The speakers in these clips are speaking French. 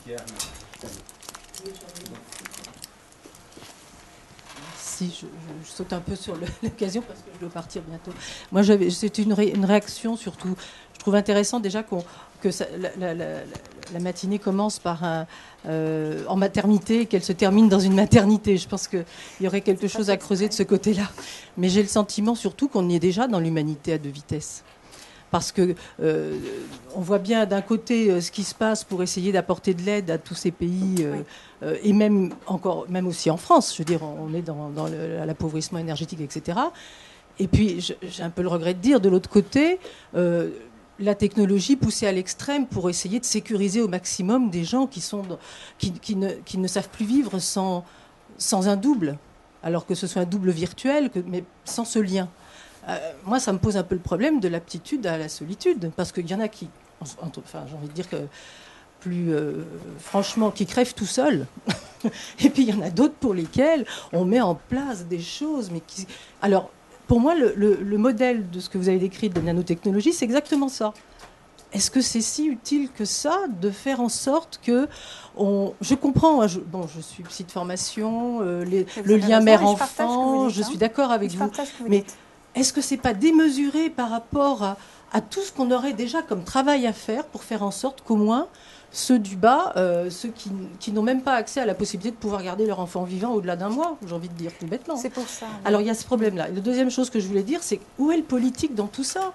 Pierre. Si, je saute un peu sur l'occasion parce que je dois partir bientôt. Moi, c'était une réaction surtout. Je trouve intéressant déjà que la matinée commence par en maternité et qu'elle se termine dans une maternité. Je pense qu'il y aurait quelque chose à creuser de ce côté-là. Mais j'ai le sentiment surtout qu'on y est déjà dans l'humanité à deux vitesses. Parce que on voit bien d'un côté ce qui se passe pour essayer d'apporter de l'aide à tous ces pays et même aussi en France. Je veux dire, on est dans l'appauvrissement énergétique, etc. Et puis j'ai un peu le regret de dire de l'autre côté la technologie poussée à l'extrême pour essayer de sécuriser au maximum des gens qui ne savent plus vivre sans un double, alors que ce soit un double virtuel, mais sans ce lien. Moi, ça me pose un peu le problème de l'aptitude à la solitude, parce qu'il y en a qui, enfin, j'ai envie de dire que plus franchement, qui crèvent tout seuls. Et puis il y en a d'autres pour lesquels on met en place des choses, mais qui... Alors, pour moi, le modèle de ce que vous avez décrit de nanotechnologie, c'est exactement ça. Est-ce que c'est si utile que ça de faire en sorte que je comprends, je suis psy de formation, le lien mère-enfant, je suis d'accord avec vous, mais est-ce que c'est pas démesuré par rapport à tout ce qu'on aurait déjà comme travail à faire pour faire en sorte qu'au moins ceux du bas, ceux qui n'ont même pas accès à la possibilité de pouvoir garder leur enfant vivant au-delà d'un mois, j'ai envie de dire tout bêtement. C'est pour ça. Oui. Alors il y a ce problème-là. Et la deuxième chose que je voulais dire, c'est où est le politique dans tout ça ?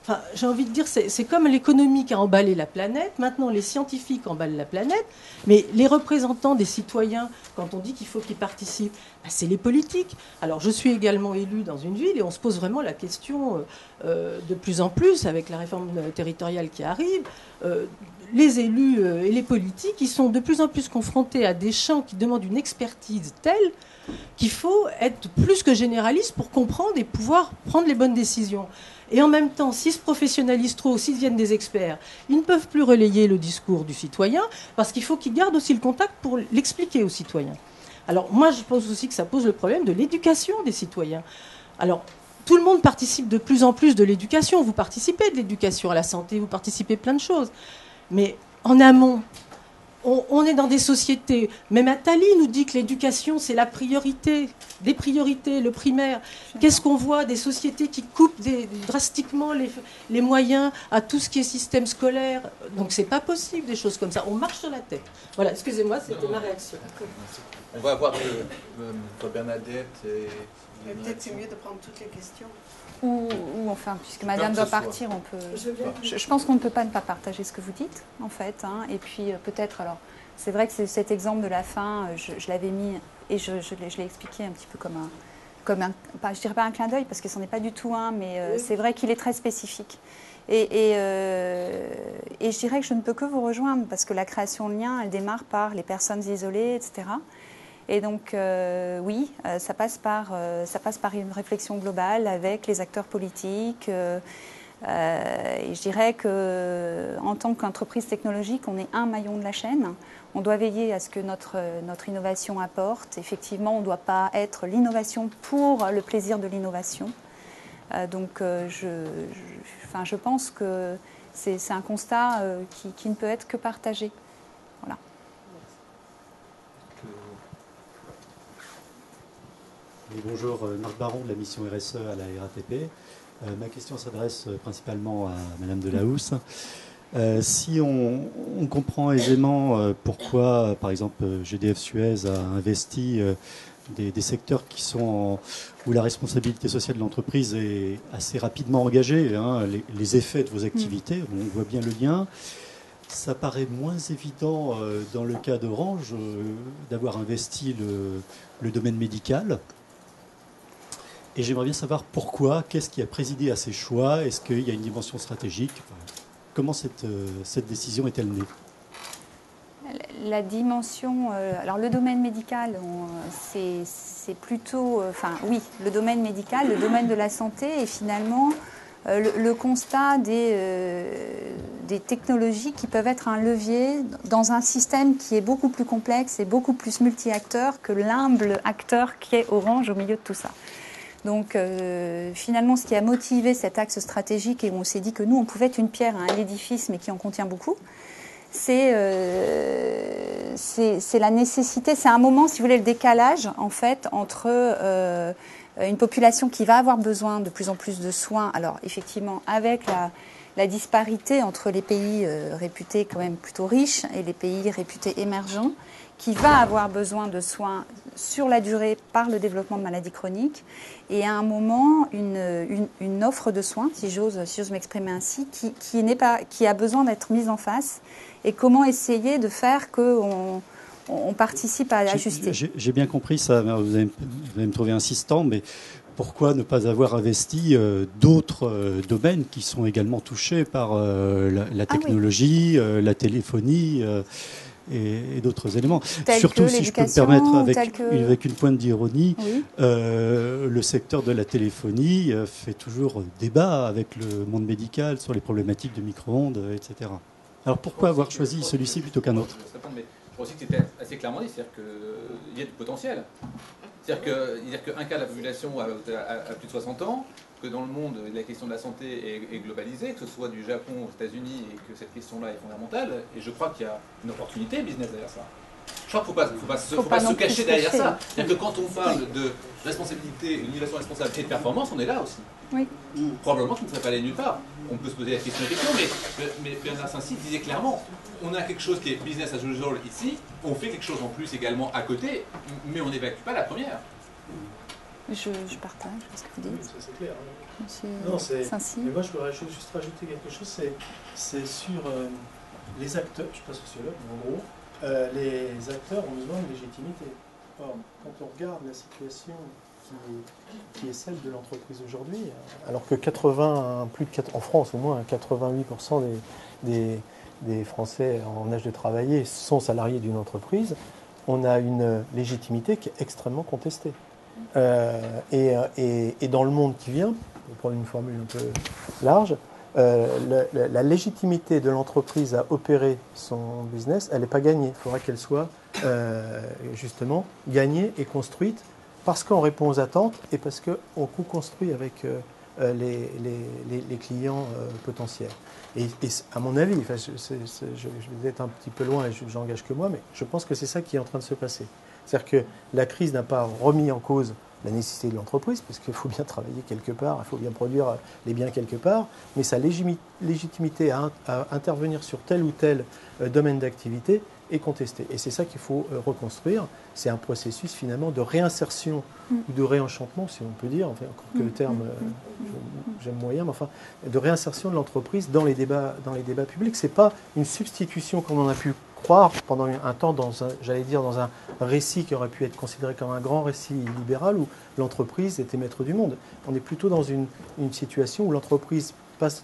Enfin, j'ai envie de dire, c'est comme l'économie qui a emballé la planète. Maintenant, les scientifiques emballent la planète. Mais les représentants des citoyens, quand on dit qu'il faut qu'ils participent, c'est les politiques. Alors, je suis également élue dans une ville et on se pose vraiment la question de plus en plus, avec la réforme territoriale qui arrive, les élus et les politiques, ils sont de plus en plus confrontés à des champs qui demandent une expertise telle qu'il faut être plus que généraliste pour comprendre et pouvoir prendre les bonnes décisions. Et en même temps, s'ils se professionnalisent trop, s'ils deviennent des experts, ils ne peuvent plus relayer le discours du citoyen parce qu'il faut qu'ils gardent aussi le contact pour l'expliquer aux citoyens. Alors moi, je pense aussi que ça pose le problème de l'éducation des citoyens. Alors, tout le monde participe de plus en plus de l'éducation. Vous participez de l'éducation à la santé, vous participez plein de choses. Mais en amont, on est dans des sociétés. Même Attali nous dit que l'éducation, c'est la priorité, des priorités, le primaire. Qu'est-ce qu'on voit des sociétés qui coupent drastiquement les moyens à tout ce qui est système scolaire. Donc c'est pas possible, des choses comme ça. On marche sur la tête. Voilà, excusez-moi, c'était ma réaction. On va avoir Bernadette et... Peut-être c'est mieux de prendre toutes les questions. Ou enfin, puisque madame doit partir, on peut... Je pense qu'on ne peut pas ne pas partager ce que vous dites, en fait. Hein. Et puis peut-être, alors, c'est vrai que cet exemple de la fin, je l'avais mis, et je l'ai expliqué un petit peu comme un je dirais pas un clin d'œil, parce que ce n'en est pas du tout un, mais c'est vrai qu'il est très spécifique. Et je dirais que je ne peux que vous rejoindre, parce que la création de liens, elle démarre par les personnes isolées, etc. Et donc, oui, ça passe par une réflexion globale avec les acteurs politiques. Et je dirais qu'en tant qu'entreprise technologique, on est un maillon de la chaîne. On doit veiller à ce que notre innovation apporte. Effectivement, on ne doit pas être l'innovation pour le plaisir de l'innovation. Donc, je pense que c'est un constat qui ne peut être que partagé. Voilà. Et bonjour, Marc Baron de la mission RSE à la RATP. Ma question s'adresse principalement à Madame Delahousse. Si on comprend aisément pourquoi, par exemple, GDF Suez a investi des secteurs qui sont où la responsabilité sociale de l'entreprise est assez rapidement engagée, hein, les effets de vos activités, on voit bien le lien. Ça paraît moins évident dans le cas d'Orange d'avoir investi le domaine médical. Et j'aimerais bien savoir pourquoi, qu'est-ce qui a présidé à ces choix, est-ce qu'il y a une dimension stratégique, comment cette décision est-elle née? La dimension, alors le domaine médical, c'est plutôt, oui, le domaine médical, le domaine de la santé et finalement le constat des technologies qui peuvent être un levier dans un système qui est beaucoup plus complexe et beaucoup plus multi-acteurs que l'humble acteur qui est Orange au milieu de tout ça. Donc finalement, ce qui a motivé cet axe stratégique et où on s'est dit que nous, on pouvait être une pierre à un édifice, mais qui en contient beaucoup, c'est la nécessité, c'est un moment, si vous voulez, le décalage en fait entre une population qui va avoir besoin de plus en plus de soins. Alors effectivement, avec la disparité entre les pays réputés quand même plutôt riches et les pays réputés émergents, qui va avoir besoin de soins sur la durée par le développement de maladies chroniques, et à un moment une offre de soins, si j'ose m'exprimer ainsi, qui a besoin d'être mise en face, et comment essayer de faire qu'on participe à ajuster. J'ai bien compris ça, vous allez me trouver insistant, mais pourquoi ne pas avoir investi d'autres domaines qui sont également touchés par la technologie, la téléphonie et d'autres éléments. Surtout, si je peux me permettre, avec une pointe d'ironie, oui. Le secteur de la téléphonie fait toujours débat avec le monde médical sur les problématiques de micro-ondes, etc. Alors pourquoi avoir choisi celui-ci plutôt qu'un autre ? Je crois aussi que c'était assez clairement dit, c'est-à-dire qu'il y a du potentiel. C'est-à-dire qu'un quart de la population a plus de 60 ans, que dans le monde, la question de la santé est globalisée, que ce soit du Japon aux États-Unis, et que cette question-là est fondamentale. Et je crois qu'il y a une opportunité business derrière ça. Je crois qu'il ne faut pas se cacher derrière ça. C'est-à-dire que quand on parle de responsabilité, une innovation responsabilité de performance, on est là aussi. Oui. Probablement qu'il ne serait pas allé nulle part. On peut se poser la question, mais Bernard Saincy disait clairement, on a quelque chose qui est business as usual ici, on fait quelque chose en plus également à côté, mais on n'évacue pas la première. Je partage ce que vous dites. C'est clair. Monsieur Saincy. Mais moi, je voudrais juste rajouter quelque chose. C'est sur les acteurs. Je ne suis pas sociologue, mais en gros, les acteurs ont besoin de légitimité. Or, quand on regarde la situation qui est celle de l'entreprise aujourd'hui, alors que en France, au moins 88% des Français en âge de travailler sont salariés d'une entreprise, on a une légitimité qui est extrêmement contestée. Et dans le monde qui vient, pour prendre une formule un peu large, la légitimité de l'entreprise à opérer son business, elle n'est pas gagnée. Il faudra qu'elle soit justement gagnée et construite parce qu'on répond aux attentes et parce qu'on co-construit avec les clients potentiels. Et à mon avis, je vais être un petit peu loin et j'engage que moi, mais je pense que c'est ça qui est en train de se passer. C'est-à-dire que la crise n'a pas remis en cause la nécessité de l'entreprise, parce qu'il faut bien travailler quelque part, il faut bien produire les biens quelque part, mais sa légitimité à intervenir sur tel ou tel domaine d'activité est contestée. Et c'est ça qu'il faut reconstruire. C'est un processus finalement de réinsertion ou de réenchantement, si on peut dire, enfin, encore que le terme, j'aime moyen, mais enfin, de réinsertion de l'entreprise dans les débats publics. Ce n'est pas une substitution comme on a pu croire pendant un temps dans un récit qui aurait pu être considéré comme un grand récit libéral où l'entreprise était maître du monde. On est plutôt dans une situation où l'entreprise passe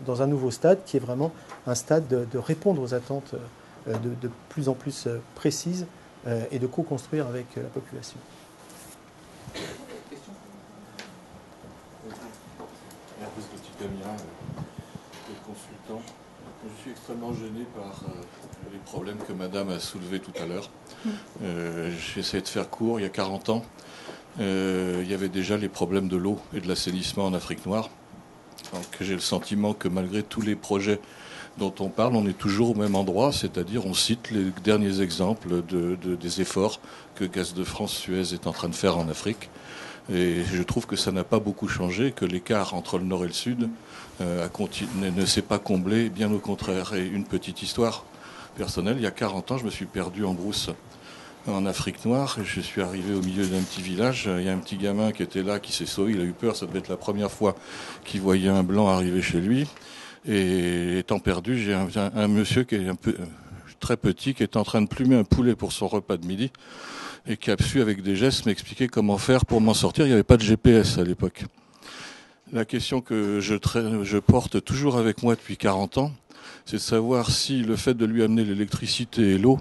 dans un nouveau stade qui est vraiment un stade de répondre aux attentes de plus en plus précises et de co-construire avec la population. Hervé Petit-Camien, le consultant. Je suis extrêmement gêné par les problèmes que Madame a soulevés tout à l'heure. J'essaie de faire court. Il y a 40 ans, il y avait déjà les problèmes de l'eau et de l'assainissement en Afrique noire. Donc j'ai le sentiment que malgré tous les projets dont on parle, on est toujours au même endroit, c'est-à-dire on cite les derniers exemples des efforts que Gaz de France Suez est en train de faire en Afrique. Et je trouve que ça n'a pas beaucoup changé, que l'écart entre le nord et le sud ne s'est pas comblé, bien au contraire. Et une petite histoire personnelle, il y a 40 ans, je me suis perdu en brousse en Afrique noire. Et je suis arrivé au milieu d'un petit village. Il y a un petit gamin qui était là, qui s'est sauvé, il a eu peur, ça devait être la première fois qu'il voyait un blanc arriver chez lui. Et étant perdu, j'ai un monsieur qui est un peu très petit, qui est en train de plumer un poulet pour son repas de midi, et qui a su avec des gestes m'expliquer comment faire pour m'en sortir. Il n'y avait pas de GPS à l'époque. La question que je porte toujours avec moi depuis 40 ans, c'est de savoir si le fait de lui amener l'électricité et l'eau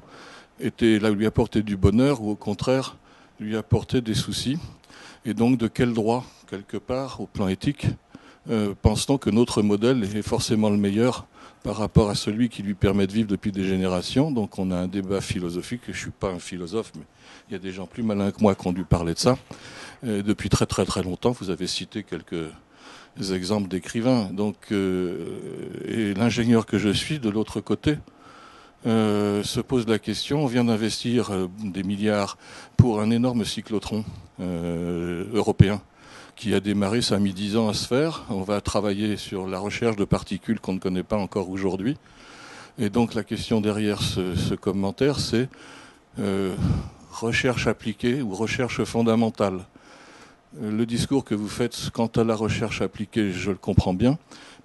lui apportait du bonheur ou au contraire lui apportait des soucis. Et donc de quel droit, quelque part, au plan éthique, pense-t-on que notre modèle est forcément le meilleur par rapport à celui qui lui permet de vivre depuis des générations. Donc on a un débat philosophique. Je ne suis pas un philosophe, mais il y a des gens plus malins que moi qui ont dû parler de ça. Depuis très très très longtemps, vous avez cité quelques exemples d'écrivains. Donc, et l'ingénieur que je suis, de l'autre côté, se pose la question, on vient d'investir des milliards pour un énorme cyclotron européen qui a démarré, ça a mis 10 ans à se faire. On va travailler sur la recherche de particules qu'on ne connaît pas encore aujourd'hui. Et donc la question derrière ce commentaire, c'est recherche appliquée ou recherche fondamentale. Le discours que vous faites quant à la recherche appliquée, je le comprends bien,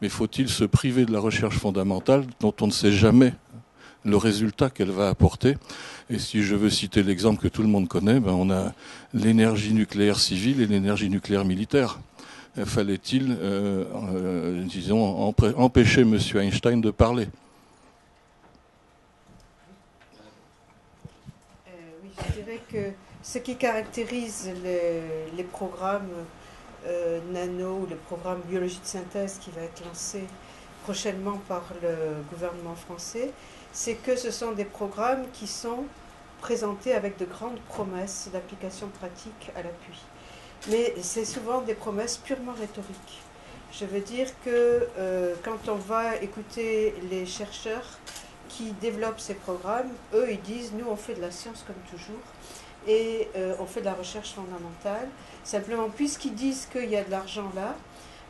mais faut-il se priver de la recherche fondamentale dont on ne sait jamais le résultat qu'elle va apporter? Et si je veux citer l'exemple que tout le monde connaît, on a l'énergie nucléaire civile et l'énergie nucléaire militaire. Fallait-il, disons, empêcher M. Einstein de parler? Oui, je dirais que ce qui caractérise les programmes nano ou le programme biologie de synthèse qui va être lancé prochainement par le gouvernement français, c'est que ce sont des programmes qui sont présentés avec de grandes promesses d'application pratique à l'appui. Mais c'est souvent des promesses purement rhétoriques. Je veux dire que quand on va écouter les chercheurs qui développent ces programmes, eux, ils disent, nous, on fait de la science comme toujours, et on fait de la recherche fondamentale. Simplement, puisqu'ils disent qu'il y a de l'argent là,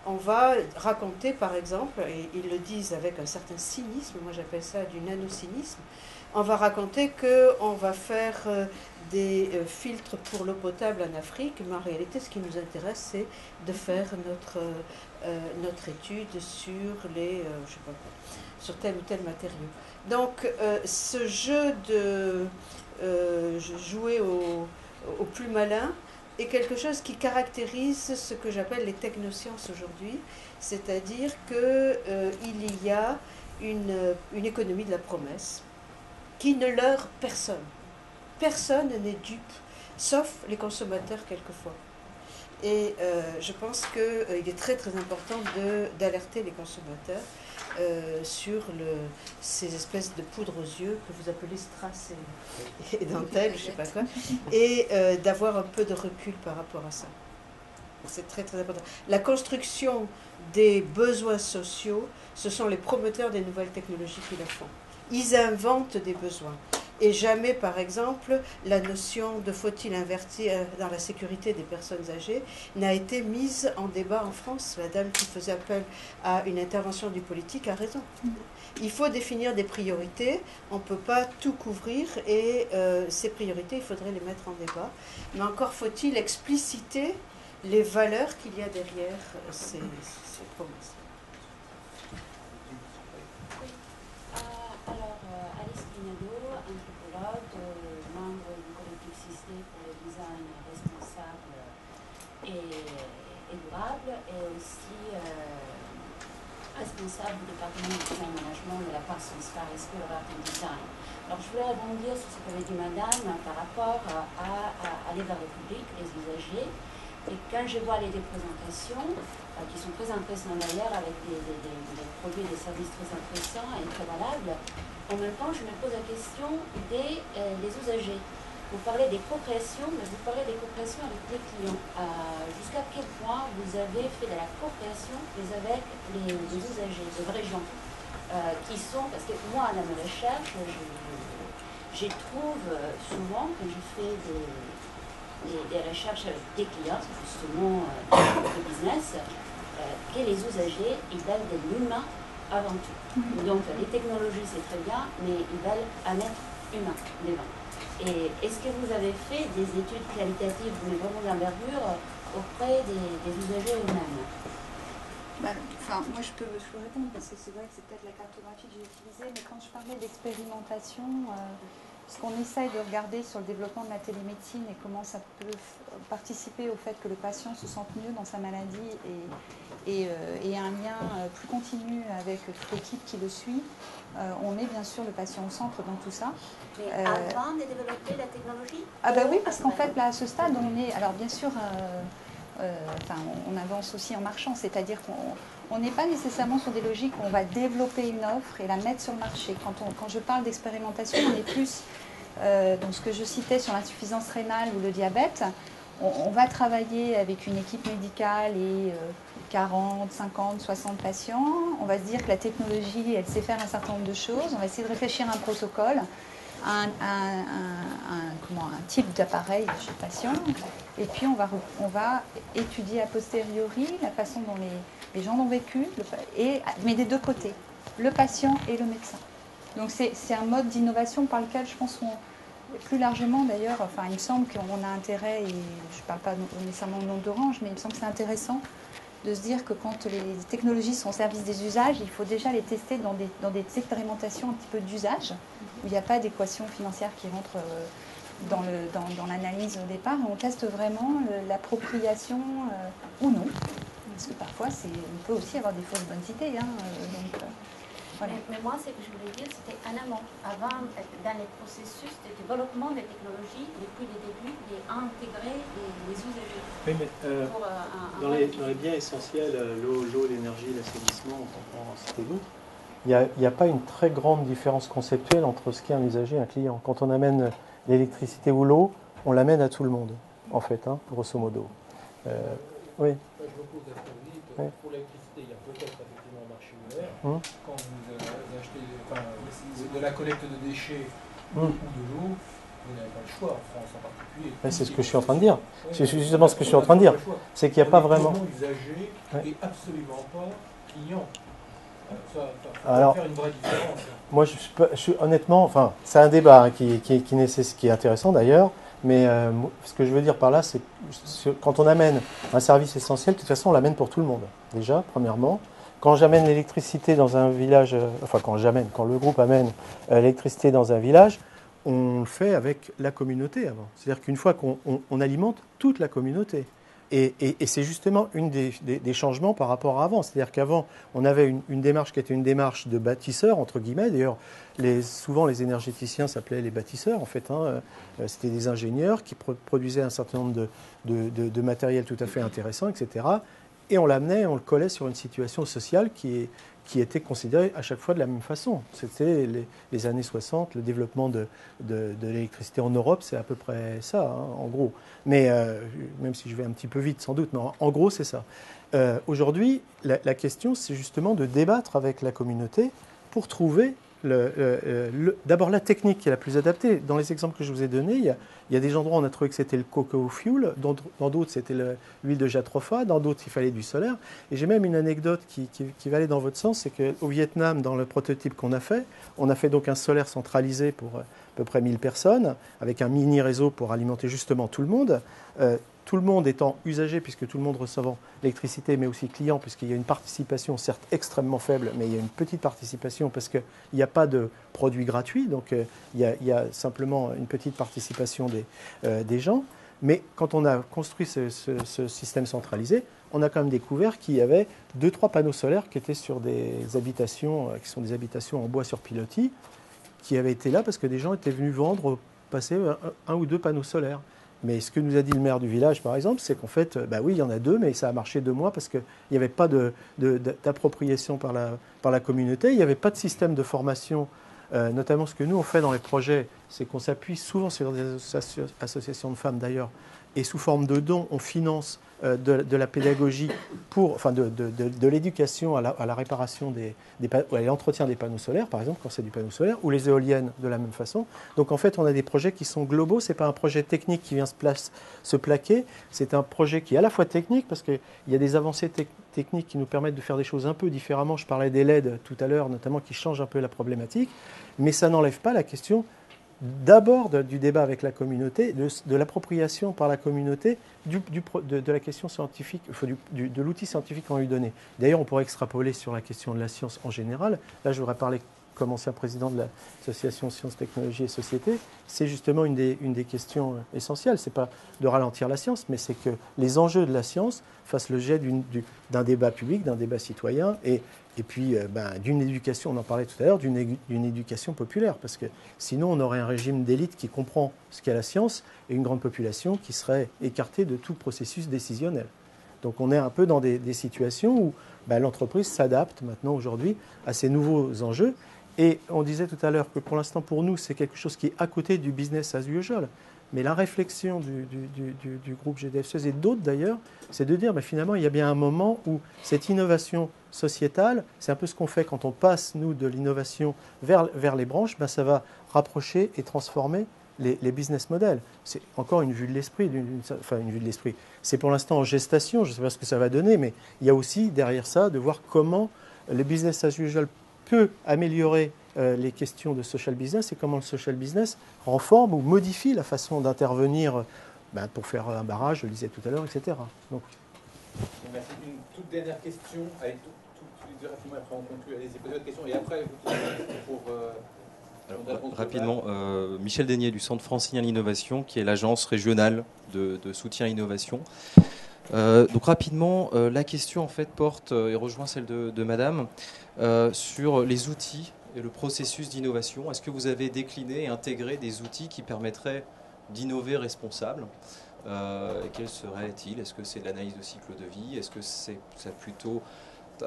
on va raconter, par exemple, et ils le disent avec un certain cynisme, moi j'appelle ça du nano-cynisme, on va raconter qu'on va faire des filtres pour l'eau potable en Afrique, mais en réalité, ce qui nous intéresse, c'est de faire notre étude sur les, je sais pas quoi, sur tel ou tel matériau. Donc, ce jeu de jouer au plus malin est quelque chose qui caractérise ce que j'appelle les technosciences aujourd'hui, c'est-à-dire qu'il y a une économie de la promesse qui ne leurre personne. Personne n'est dupe, sauf les consommateurs quelquefois. Et je pense qu'il est très très important d'alerter les consommateurs sur ces espèces de poudre aux yeux que vous appelez strass et dentelle, je ne sais pas quoi, et d'avoir un peu de recul par rapport à ça. C'est très très important. La construction des besoins sociaux, ce sont les promoteurs des nouvelles technologies qui le font. Ils inventent des besoins. Et jamais, par exemple, la notion de faut-il investir dans la sécurité des personnes âgées n'a été mise en débat en France. La dame qui faisait appel à une intervention du politique a raison. Il faut définir des priorités, on ne peut pas tout couvrir et ces priorités, il faudrait les mettre en débat. Mais encore faut-il expliciter les valeurs qu'il y a derrière ces promesses. Et durable, et aussi responsable du département du design management de la Parsons Sparrow School of Art and Design. Alors je voulais rebondir sur ce qu'avait dit Madame par rapport à aller vers le public, les usagers. Et quand je vois les présentations qui sont très impressionnantes d'ailleurs avec des produits et des services très intéressants et très valables, en même temps je me pose la question des usagers. Vous parlez des co-créations, mais vous parlez des co-créations avec les clients. Jusqu'à quel point vous avez fait de la co-création avec les usagers, de vrais gens, qui sont, parce que moi, dans mes recherches, je trouve souvent, quand je fais des recherches avec des clients, justement de business, que les usagers, ils veulent de l'humain avant tout. Donc les technologies, c'est très bien, mais ils veulent un être humain devant. Et est-ce que vous avez fait des études qualitatives, mais vraiment d'envergure, auprès des usagers eux-mêmes? Moi je peux répondre parce que c'est vrai que c'est peut-être la cartographie que j'ai utilisée, mais quand je parlais d'expérimentation, ce qu'on essaye de regarder sur le développement de la télémédecine et comment ça peut participer au fait que le patient se sente mieux dans sa maladie et un lien plus continu avec toute l'équipe qui le suit, on met bien sûr le patient au centre dans tout ça. Mais avant de développer la technologie? Oui, parce qu'en fait, là, à ce stade, on est... Alors, bien sûr, on avance aussi en marchant, c'est-à-dire qu'on n'est pas nécessairement sur des logiques où on va développer une offre et la mettre sur le marché. Quand je parle d'expérimentation, on est plus dans ce que je citais sur l'insuffisance rénale ou le diabète. on va travailler avec une équipe médicale et 40, 50, 60 patients. On va se dire que la technologie, elle sait faire un certain nombre de choses. On va essayer de réfléchir à un protocole, un type d'appareil chez le patient. Et puis, on va étudier a posteriori la façon dont les gens l'ont vécu, mais des deux côtés, le patient et le médecin. Donc, c'est un mode d'innovation par lequel, je pense, plus largement d'ailleurs, enfin, il me semble qu'on a intérêt, et je ne parle pas nécessairement au nom d'Orange, mais il me semble que c'est intéressant de se dire que quand les technologies sont au service des usages, il faut déjà les tester dans des expérimentations un petit peu d'usage, où il n'y a pas d'équation financière qui rentre dans l'analyse au départ, et on teste vraiment l'appropriation ou non. Parce que parfois, on peut aussi avoir des fausses bonnes idées. Voilà. Mais moi, ce que je voulais dire, c'était en amont. Avant, dans les processus de développement des technologies, depuis le début, d'intégrer les usagers. Oui, mais dans les biens essentiels, l'eau, l'énergie, l'assainissement, on cité d'autres, il n'y a pas une très grande différence conceptuelle entre ce qu'est un usager et un client. Quand on amène l'électricité ou l'eau, on l'amène à tout le monde, en fait, grosso modo. Oui. Je me pose la question, pour l'électricité, il y a peut-être effectivement un marché ouvert. Quand vous achetez de la collecte de déchets ou de l'eau, vous n'avez pas le choix, en France en particulier. C'est ce que je suis en train de dire. C'est justement ce que je suis en train de dire. C'est qu'il n'y a pas vraiment... usager et absolument pas client. Alors, faire une vraie différence. Moi, je suis honnêtement... Enfin, c'est un débat qui est intéressant d'ailleurs. Mais ce que je veux dire par là, c'est que quand on amène un service essentiel, de toute façon, on l'amène pour tout le monde. Déjà, premièrement. Quand j'amène l'électricité dans un village, quand le groupe amène l'électricité dans un village, on le fait avec la communauté avant. C'est-à-dire qu'une fois qu'on alimente toute la communauté. Et c'est justement une des changements par rapport à avant. C'est-à-dire qu'avant, on avait une démarche qui était une démarche de bâtisseur, entre guillemets. D'ailleurs, souvent les énergéticiens s'appelaient les bâtisseurs, en fait. C'était des ingénieurs qui produisaient un certain nombre de matériel tout à fait intéressant, etc. Et on l'amenait, on le collait sur une situation sociale qui était considérée à chaque fois de la même façon. C'était les années 60, le développement de l'électricité en Europe, c'est à peu près ça, en gros. Mais même si je vais un petit peu vite sans doute, mais en gros c'est ça. Aujourd'hui, la question c'est justement de débattre avec la communauté pour trouver d'abord la technique qui est la plus adaptée. Dans les exemples que je vous ai donnés, il y a des endroits où on a trouvé que c'était le cocoa fuel, dans d'autres c'était l'huile de jatropha, dans d'autres il fallait du solaire. Et j'ai même une anecdote qui va aller dans votre sens, c'est qu'au Vietnam, dans le prototype qu'on a fait, on a fait donc un solaire centralisé pour à peu près 1000 personnes, avec un mini réseau pour alimenter justement tout le monde. Tout le monde étant usager, puisque tout le monde recevant l'électricité, mais aussi client, puisqu'il y a une participation certes extrêmement faible, mais il y a une petite participation parce qu'il n'y a pas de produit gratuit, donc il y a simplement une petite participation des gens. Mais quand on a construit ce système centralisé, on a quand même découvert qu'il y avait 2-3 panneaux solaires qui étaient sur des habitations, qui sont des habitations en bois sur pilotis, qui avaient été là parce que des gens étaient venus passer un ou deux panneaux solaires. Mais ce que nous a dit le maire du village, par exemple, c'est qu'en fait, oui, il y en a 2, mais ça a marché 2 mois parce qu'il n'y avait pas d'appropriation par la communauté, il n'y avait pas de système de formation. Notamment, ce que nous, on fait dans les projets, c'est qu'on s'appuie souvent sur des associations de femmes, d'ailleurs, et sous forme de dons, on finance de la pédagogie, de l'éducation à la réparation à l'entretien des panneaux solaires, par exemple, quand c'est du panneau solaire, ou les éoliennes de la même façon. Donc en fait, on a des projets qui sont globaux. Ce n'est pas un projet technique qui vient se plaquer. C'est un projet qui est à la fois technique, parce qu'il y a des avancées techniques qui nous permettent de faire des choses un peu différemment. Je parlais des LED tout à l'heure, notamment, qui changent un peu la problématique. Mais ça n'enlève pas la question d'abord du débat avec la communauté, de l'appropriation par la communauté de la question scientifique, de l'outil scientifique qu'on lui donnait. D'ailleurs, on pourrait extrapoler sur la question de la science en général. Là, je voudrais parler comme ancien président de l'association Sciences, Technologies et Société. C'est justement une des questions essentielles. Ce n'est pas de ralentir la science, mais c'est que les enjeux de la science fassent l'objet d'un débat public, d'un débat citoyen, et puis d'une éducation, on en parlait tout à l'heure, d'une éducation populaire, parce que sinon on aurait un régime d'élite qui comprend ce qu'est la science et une grande population qui serait écartée de tout processus décisionnel. Donc on est un peu dans des situations où l'entreprise s'adapte maintenant aujourd'hui à ces nouveaux enjeux. Et on disait tout à l'heure que pour l'instant pour nous c'est quelque chose qui est à côté du business as usual. Mais la réflexion du groupe GDF-SUEZ et d'autres d'ailleurs, c'est de dire finalement il y a bien un moment où cette innovation sociétale, c'est un peu ce qu'on fait quand on passe, nous, de l'innovation vers les branches, ça va rapprocher et transformer les business models. C'est encore une vue de l'esprit, une vue de l'esprit. C'est pour l'instant en gestation, je ne sais pas ce que ça va donner, mais il y a aussi derrière ça de voir comment le business as usual peut améliorer les questions de social business et comment le social business renforme ou modifie la façon d'intervenir pour faire un barrage, je le disais tout à l'heure, etc. Donc, merci. Une toute dernière question, allez, tout rapidement, après on conclut. Allez-y, posez votre question et après, Alors, rapidement, Michel Daigné du Centre francilien de l'innovation, qui est l'agence régionale de soutien à l'innovation. Donc rapidement, la question en fait porte et rejoint celle de Madame sur les outils et le processus d'innovation. Est-ce que vous avez décliné et intégré des outils qui permettraient d'innover responsable? Quels seraient-ils? Est-ce que c'est de l'analyse de cycle de vie? Est-ce que ça plutôt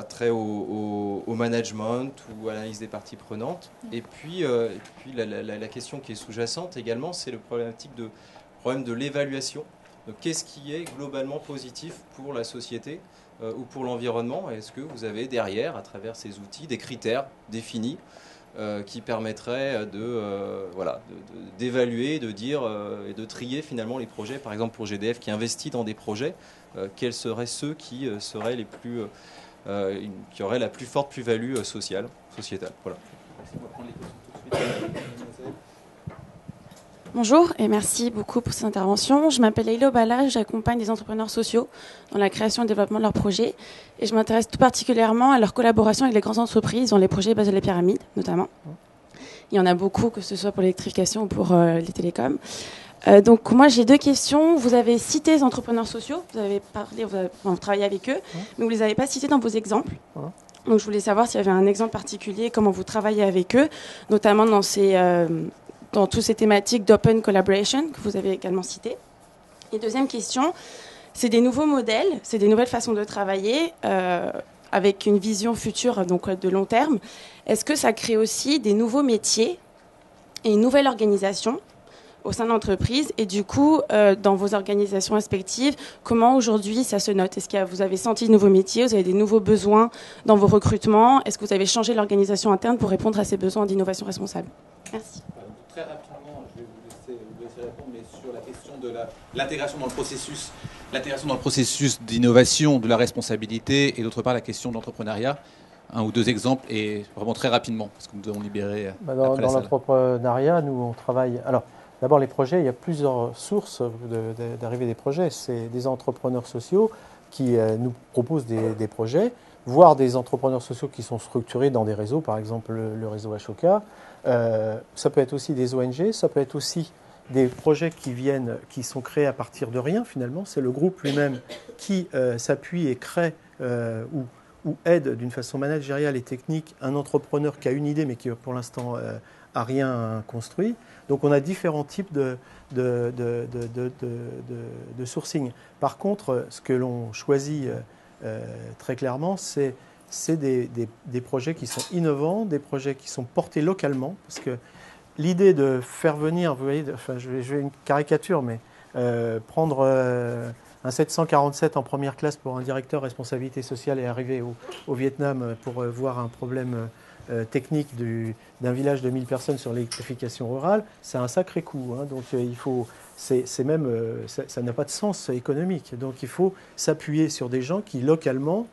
trait au management ou à l'analyse des parties prenantes? Et puis la question qui est sous-jacente également, c'est le problème de l'évaluation. Donc, qu'est-ce qui est globalement positif pour la société ou pour l'environnement? Est-ce que vous avez derrière, à travers ces outils, des critères définis qui permettraient d'évaluer, de dire et de trier finalement les projets? Par exemple, pour GDF qui investit dans des projets, quels seraient ceux qui seraient les plus qui auraient la plus forte plus-value sociétale? Voilà. Merci, on va prendre les questions tout de suite. Bonjour et merci beaucoup pour cette intervention. Je m'appelle Leila Obala, j'accompagne des entrepreneurs sociaux dans la création et le développement de leurs projets et je m'intéresse tout particulièrement à leur collaboration avec les grandes entreprises dans les projets basés sur les pyramides notamment. Il y en a beaucoup, que ce soit pour l'électrification ou pour les télécoms. Donc moi j'ai deux questions. Vous avez cité les entrepreneurs sociaux, vous avez parlé, vous travaillez avec eux, mais vous ne les avez pas cités dans vos exemples. Donc je voulais savoir s'il y avait un exemple particulier, comment vous travaillez avec eux, notamment dans toutes ces thématiques d'open collaboration que vous avez également citées. Et deuxième question, c'est des nouveaux modèles, c'est des nouvelles façons de travailler avec une vision future, donc de long terme. Est-ce que ça crée aussi des nouveaux métiers et une nouvelle organisation au sein de l'entreprise? Et du coup, dans vos organisations respectives, comment aujourd'hui ça se note? Est-ce que vous avez senti de nouveaux métiers? Vous avez des nouveaux besoins dans vos recrutements? Est-ce que vous avez changé l'organisation interne pour répondre à ces besoins d'innovation responsable? Merci. Très rapidement, je vais vous laisser répondre, mais sur la question de l'intégration dans le processus d'innovation, de la responsabilité, et d'autre part la question de l'entrepreneuriat. Un ou deux exemples, et vraiment très rapidement, parce que nous devons libérer dans l'entrepreneuriat, nous on travaille... Alors, d'abord les projets, il y a plusieurs sources d'arrivée des projets. C'est des entrepreneurs sociaux qui nous proposent des projets, voire des entrepreneurs sociaux qui sont structurés dans des réseaux, par exemple le réseau Ashoka. Ça peut être aussi des ONG, ça peut être aussi des projets qui sont créés à partir de rien finalement. C'est le groupe lui-même qui s'appuie et crée ou aide d'une façon managériale et technique un entrepreneur qui a une idée mais qui pour l'instant a rien construit. Donc on a différents types de sourcing. Par contre, ce que l'on choisit très clairement, c'est des projets qui sont innovants, des projets qui sont portés localement, parce que l'idée de faire venir, vous voyez, je vais une caricature, mais prendre un 747 en première classe pour un directeur responsabilité sociale et arriver au Vietnam pour voir un problème technique d'un village de 1000 personnes sur l'électrification rurale, c'est un sacré coût. Donc ça n'a pas de sens économique. Donc il faut s'appuyer sur des gens qui localement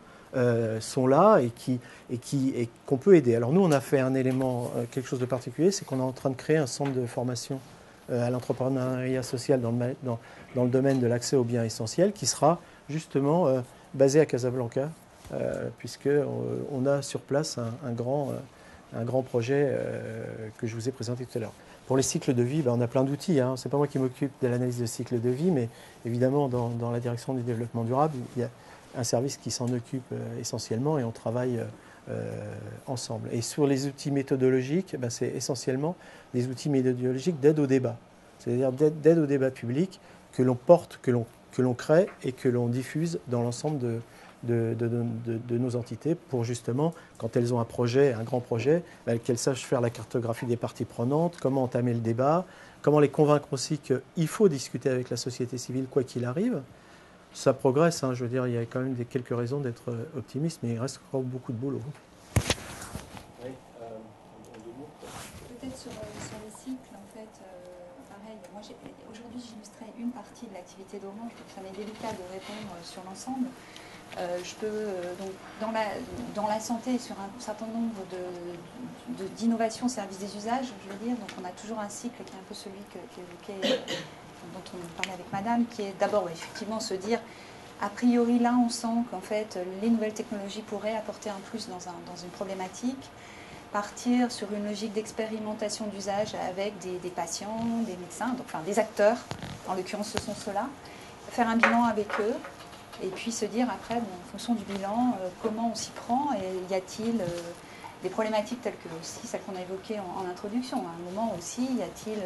sont là et qu'on peut aider. Alors nous, on a fait un élément, quelque chose de particulier, c'est qu'on est en train de créer un centre de formation à l'entrepreneuriat social dans le domaine de l'accès aux biens essentiels qui sera justement basé à Casablanca, puisqu'on a sur place un grand projet que je vous ai présenté tout à l'heure. Pour les cycles de vie, on a plein d'outils. Ce n'est pas moi qui m'occupe de l'analyse de cycle de vie, mais évidemment, dans la direction du développement durable, il y a un service qui s'en occupe essentiellement et on travaille ensemble. Et sur les outils méthodologiques, c'est essentiellement des outils méthodologiques d'aide au débat, c'est-à-dire d'aide au débat public que l'on porte, que l'on crée et que l'on diffuse dans l'ensemble de nos entités pour justement, quand elles ont un projet, un grand projet, qu'elles sachent faire la cartographie des parties prenantes, comment entamer le débat, comment les convaincre aussi qu'il faut discuter avec la société civile quoi qu'il arrive. Ça progresse, hein, je veux dire, il y a quand même quelques raisons d'être optimiste, mais il reste encore beaucoup de boulot. Oui, peut-être sur les cycles, en fait, pareil, moi aujourd'hui j'illustrais une partie de l'activité d'Orange, donc ça m'est délicat de répondre sur l'ensemble. Je peux, donc, dans la santé, sur un certain nombre d'innovations au service des usages, je veux dire, donc on a toujours un cycle qui est un peu celui qu'évoquait, dont on parlait avec Madame, qui est d'abord effectivement se dire, a priori là on sent qu'en fait les nouvelles technologies pourraient apporter un plus dans une problématique, partir sur une logique d'expérimentation d'usage avec des patients, des médecins, donc, enfin des acteurs, en l'occurrence ce sont ceux-là, faire un bilan avec eux, et puis se dire après, bon, en fonction du bilan, comment on s'y prend, et y a-t-il des problématiques telles que aussi celles qu'on a évoquées en introduction. À un moment aussi, y a-t-il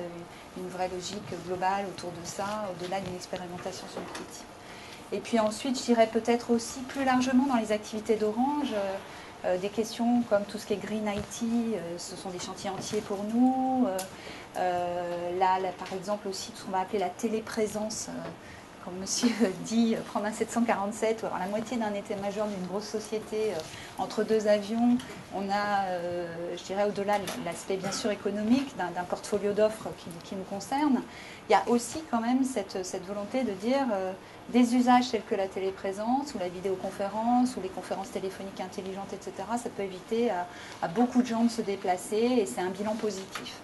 une vraie logique globale autour de ça, au-delà d'une expérimentation sur le petit. Et puis ensuite, je dirais peut-être aussi plus largement dans les activités d'Orange, des questions comme tout ce qui est Green IT, ce sont des chantiers entiers pour nous. Là, par exemple aussi, tout ce qu'on va appeler la téléprésence, comme monsieur dit, prendre un 747 ou avoir la moitié d'un état-major d'une grosse société entre deux avions. On a, je dirais, au-delà de l'aspect bien sûr économique, d'un portfolio d'offres qui nous concerne, il y a aussi quand même cette volonté de dire des usages tels que la téléprésence ou la vidéoconférence ou les conférences téléphoniques intelligentes, etc. Ça peut éviter à beaucoup de gens de se déplacer et c'est un bilan positif.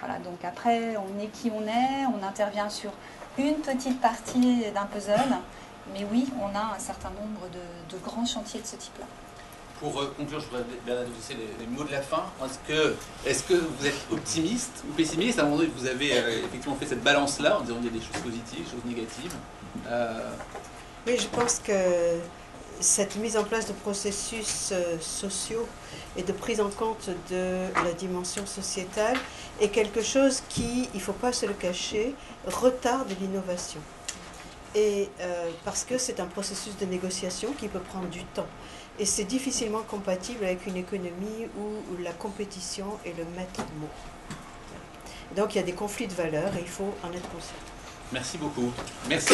Voilà, donc après, on est qui on est, on intervient sur une petite partie d'un puzzle, mais oui, on a un certain nombre de grands chantiers de ce type-là. Pour conclure, je voudrais bien adresser les mots de la fin. Est-ce que vous êtes optimiste ou pessimiste? À un moment donné, vous avez effectivement fait cette balance-là en disant qu'il y a des choses positives, des choses négatives. Oui, je pense que cette mise en place de processus sociaux et de prise en compte de la dimension sociétale est quelque chose qui, il ne faut pas se le cacher, retarde l'innovation. Et parce que c'est un processus de négociation qui peut prendre du temps. Et c'est difficilement compatible avec une économie où la compétition est le maître mot. Donc il y a des conflits de valeurs et il faut en être conscient. Merci beaucoup. Merci.